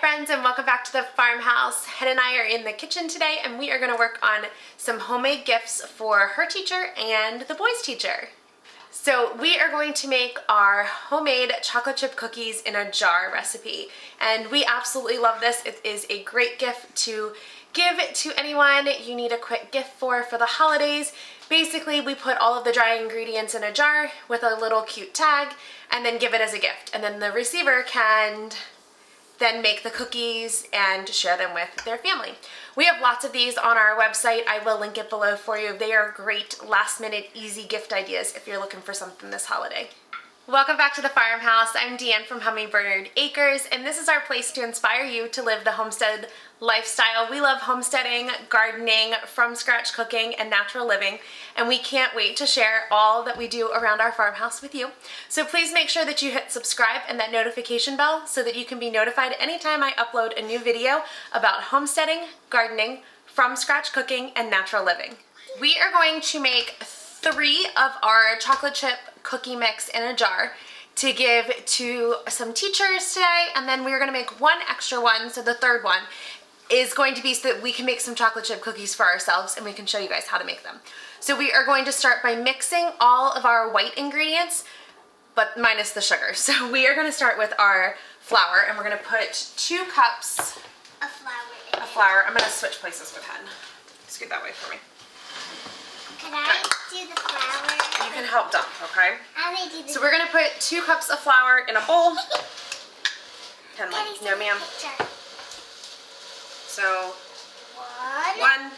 friends, and welcome back to the farmhouse. Hen and I are in the kitchen today and we are going to work on some homemade gifts for her teacher and the boys' teacher. So we are going to make our homemade chocolate chip cookies in a jar recipe, and we absolutely love this. It is a great gift to give to anyone you need a quick gift for the holidays. Basically, we put all of the dry ingredients in a jar with a little cute tag and then give it as a gift, and then the receiver can then make the cookies and share them with their family. We have lots of these on our website. I will link it below for you. They are great last minute easy gift ideas if you're looking for something this holiday. Welcome back to the farmhouse. I'm Deanne from Hummingbird Acres, and this is our place to inspire you to live the homestead lifestyle. We love homesteading, gardening, from scratch cooking, and natural living, and we can't wait to share all that we do around our farmhouse with you. So please make sure that you hit subscribe and that notification bell so that you can be notified anytime I upload a new video about homesteading, gardening, from scratch cooking, and natural living. We are going to make 3 of our chocolate chip cookie mix in a jar to give to some teachers today, and then we're going to make one extra one, so the third one is going to be so that we can make some chocolate chip cookies for ourselves and we can show you guys how to make them. So we are going to start by mixing all of our white ingredients, but minus the sugar. So we are going to start with our flour, and we're going to put 2 cups of flour. I'm going to switch places with Hen. Scoot that way for me. Can I do the flour? You can help dump, okay? So we're going to put 2 cups of flour in a bowl. Hen, like, no ma'am. So, 1.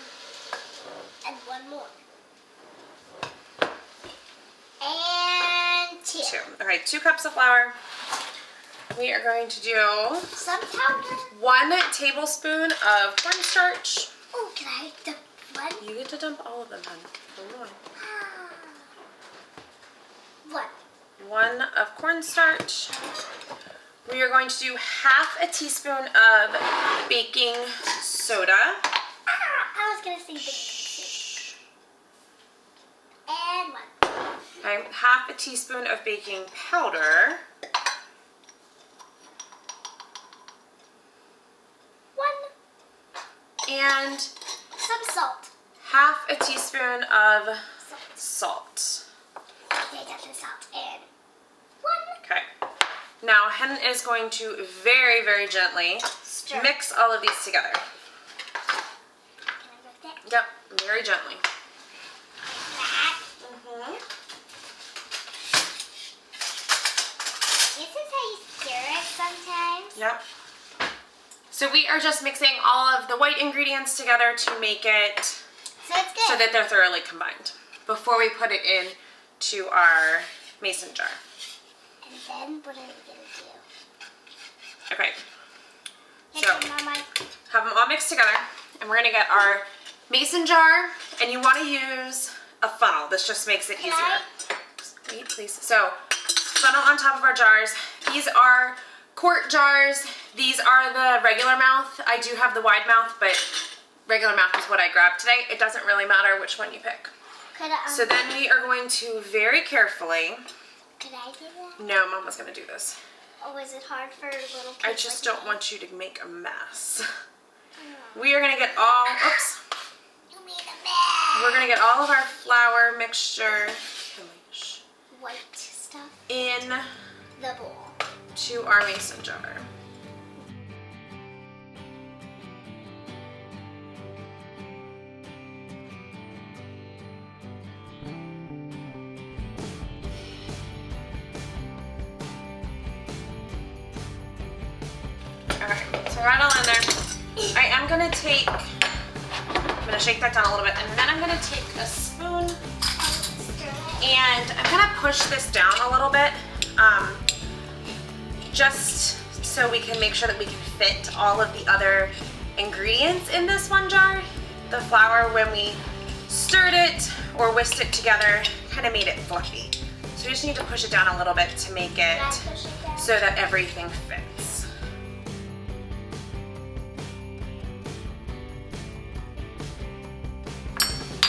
And 1 more. And 2. 2. Okay, 2 cups of flour. We are going to do some powder. 1 tablespoon of cornstarch. Oh, can I dump 1? You get to dump all of them, Hen. Come on. 1 of cornstarch. We are going to do half a teaspoon of baking soda. I was going to say baking soda. And 1. Okay, half a teaspoon of baking powder. 1. And some salt. Half a teaspoon of salt. Okay, I got the salt in. 1. Okay. Now Hen is going to very, very gently stir. Mix all of these together. Can I go there? Yep, very gently. That. This is how you stir it sometimes. Yep. So we are just mixing all of the white ingredients together to make it so that they're thoroughly combined before we put it in to our mason jar. And then what are we going to do? Okay. So have them all mixed together, and we're going to get our mason jar, and you want to use a funnel. This just makes it easier. Wait, please. So funnel on top of our jars. These are quart jars. These are the regular mouth. I do have the wide mouth, but regular mouth is what I grabbed today. It doesn't really matter which one you pick. So then we are going to very carefully. Could I do that? No, Mama's going to do this. Oh, is it hard for little kids? I just like don't want you to make a mess. Oh. We are going to get all, oops. You made a mess. We're going to get all of our flour mixture White stuff in the bowl to our mason jar. Alright, so right all in there. I am going to take, I'm going to shake that down a little bit, and then I'm going to take a spoon and I'm going to push this down a little bit, just so we can make sure that we can fit all of the other ingredients in this one jar. The flour, when we stirred it or whisked it together, kind of made it fluffy. So we just need to push it down a little bit to make it so that everything fits.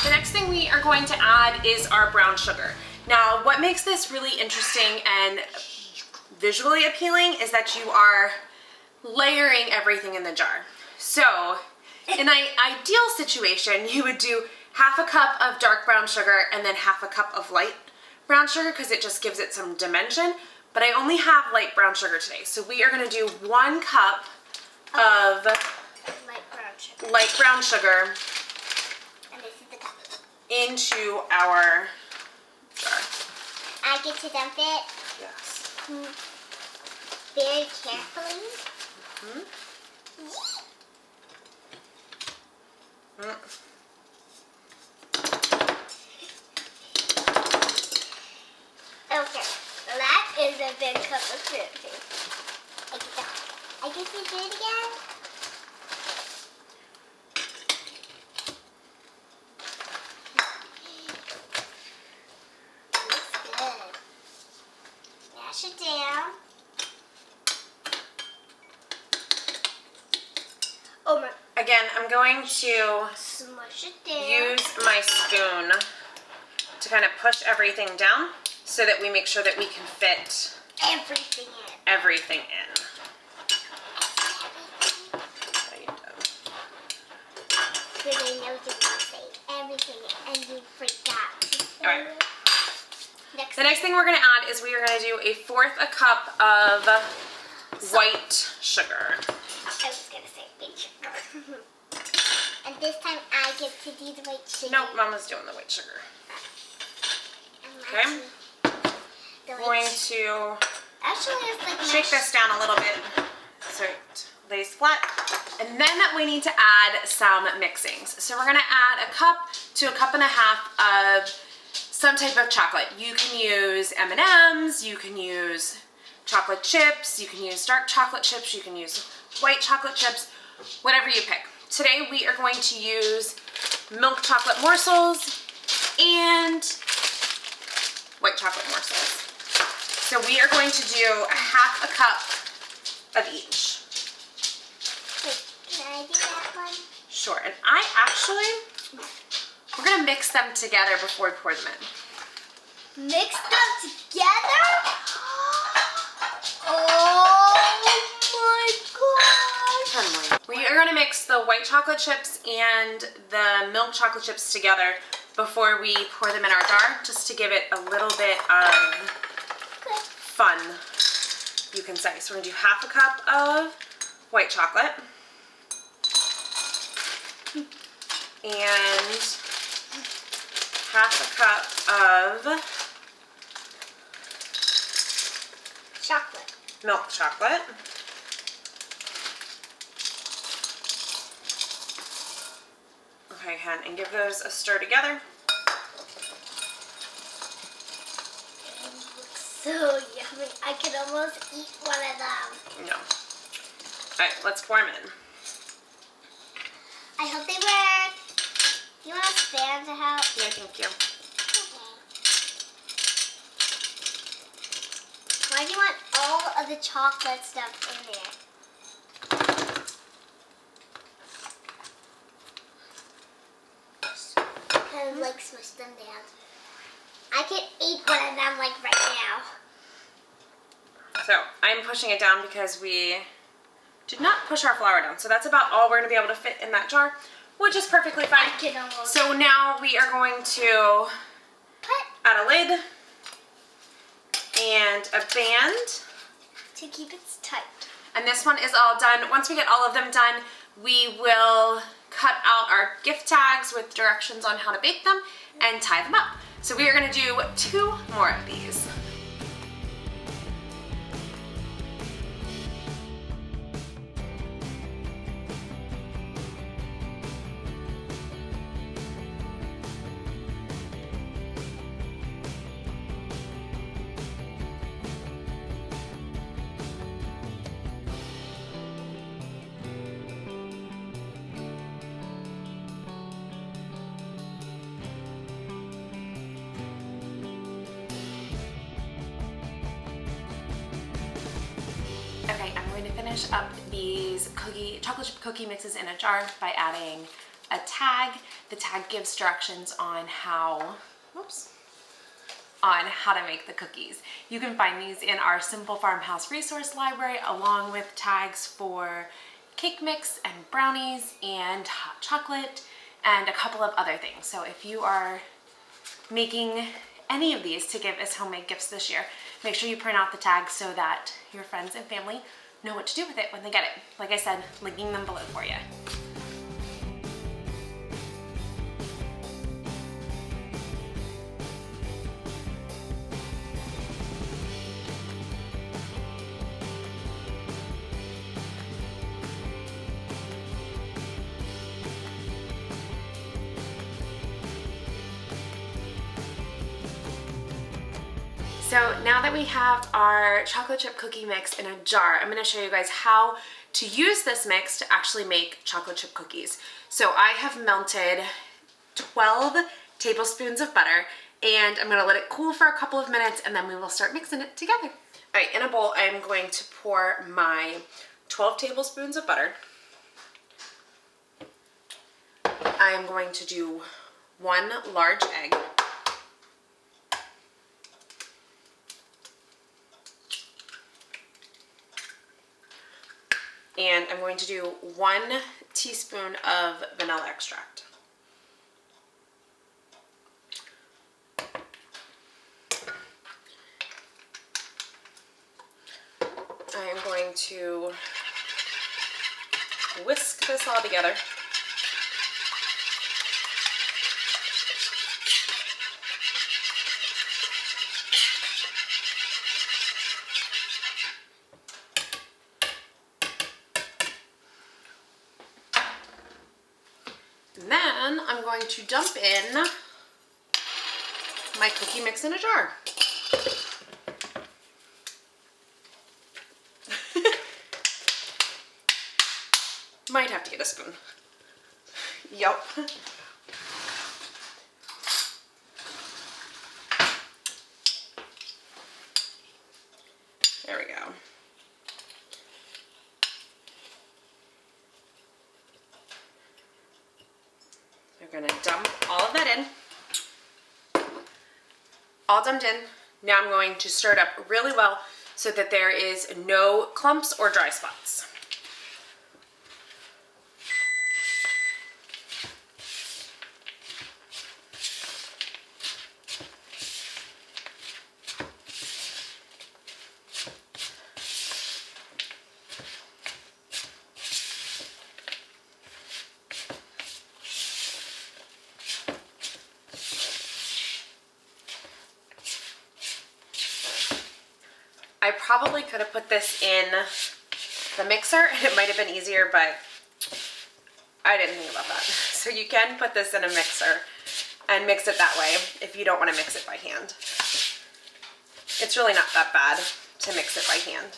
The next thing we are going to add is our brown sugar. Now, what makes this really interesting and visually appealing is that you are layering everything in the jar. So in an ideal situation, you would do half a cup of dark brown sugar and then half a cup of light brown sugar because it just gives it some dimension. But I only have light brown sugar today. So we are gonna do 1 cup of light brown sugar And this is the cup. into our jar. I get to dump it Yes. very carefully. Okay, so that is a big cup of fruit. I get to do it again. Looks good. Mash it down. Oh my! Again, I'm going to Smush it down. use my spoon to kind of push everything down so that we make sure that we can fit Everything in. everything in. Right. Because I know you want to say everything and you forgot to say All right. it. The next thing we're going to add is we are going to do 1/4 a cup of white sugar. I was going to say big sugar. And this time I get to do the white sugar. Nope, Mama's doing the white sugar. And Okay. the Going white to Actually, it's like shake this down a little bit so it lays flat. And then we need to add some mixings. So we're going to add 1 cup to 1.5 cups of some type of chocolate. You can use M&Ms, you can use chocolate chips, you can use dark chocolate chips, you can use white chocolate chips, whatever you pick. Today we are going to use milk chocolate morsels and white chocolate morsels. So we are going to do 1/2 cup of each. Wait, can I do that one? Sure, and we're gonna mix them together before we pour them in. Mix them together? Oh my gosh! We are gonna mix the white chocolate chips and the milk chocolate chips together before we pour them in our jar, just to give it a little bit of fun, you can say. So we're gonna do 1/2 cup of white chocolate and 1/2 cup of Chocolate. milk chocolate. Okay, hen, and give those a stir together. So yummy. I can almost eat one of them. No. All right, let's pour them in. I hope they work. Do you want a fan to help? Yeah, thank you. Okay. Why do you want all of the chocolate stuff in there? Kind of like smush them down. I can eat one of them like right now. So I'm pushing it down because we did not push our flour down. So that's about all we're gonna be able to fit in that jar, which is perfectly fine. I can almost. So now we are going to add a lid and a band. To keep it tight. And this one is all done. Once we get all of them done, we will cut out our gift tags with directions on how to bake them and tie them up. So we are gonna do 2 more of these. Okay, I'm going to finish up these chocolate chip cookie mixes in a jar by adding a tag. The tag gives directions on how, on how to make the cookies. You can find these in our Simple Farmhouse resource library, along with tags for cake mix and brownies and hot chocolate and a couple of other things. So if you are making any of these to give as homemade gifts this year, make sure you print out the tags so that your friends and family know what to do with it when they get it. Like I said, linking them below for you. So now that we have our chocolate chip cookie mix in a jar, I'm going to show you guys how to use this mix to actually make chocolate chip cookies. So I have melted 12 tablespoons of butter, and I'm going to let it cool for a couple of minutes, and then we will start mixing it together. All right, in a bowl, I'm going to pour my 12 tablespoons of butter. I am going to do 1 large egg. And I'm going to do 1 teaspoon of vanilla extract. I am going to whisk this all together. And then I'm going to dump in my cookie mix in a jar. Might have to get a spoon. Yup. There we go. We're gonna dump all of that in. All dumped in. Now I'm going to stir it up really well so that there is no clumps or dry spots. I probably could have put this in the mixer and it might have been easier, but I didn't think about that. So you can put this in a mixer and mix it that way if you don't want to mix it by hand. It's really not that bad to mix it by hand.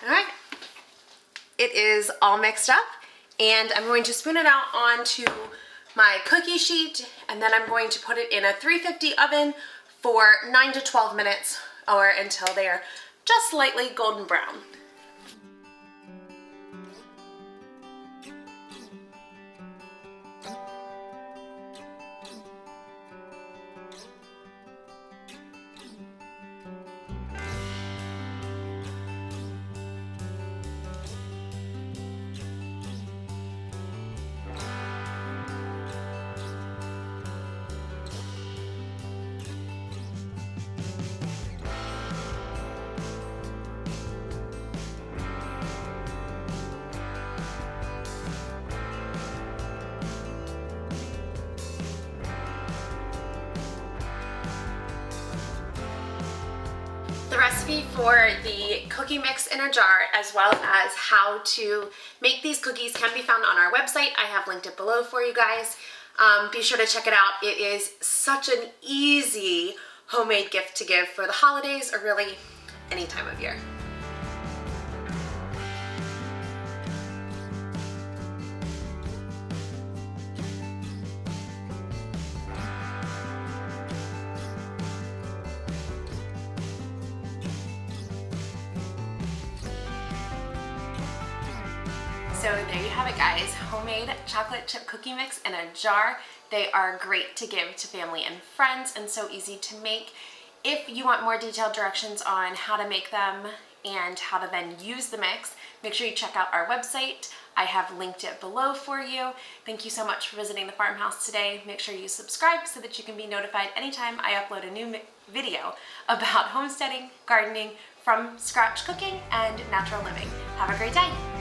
All right, it is all mixed up, and I'm going to spoon it out onto my cookie sheet, and then I'm going to put it in a 350 oven for 9 to 12 minutes, or until they are just slightly golden brown. The recipe for the cookie mix in a jar, as well as how to make these cookies, can be found on our website. I have linked it below for you guys. Be sure to check it out. It is such an easy homemade gift to give for the holidays, or really any time of year. So there you have it, guys. Homemade chocolate chip cookie mix in a jar. They are great to give to family and friends and so easy to make. If you want more detailed directions on how to make them and how to then use the mix, make sure you check out our website. I have linked it below for you. Thank you so much for visiting the farmhouse today. Make sure you subscribe so that you can be notified anytime I upload a new video about homesteading, gardening, from scratch cooking, and natural living. Have a great day.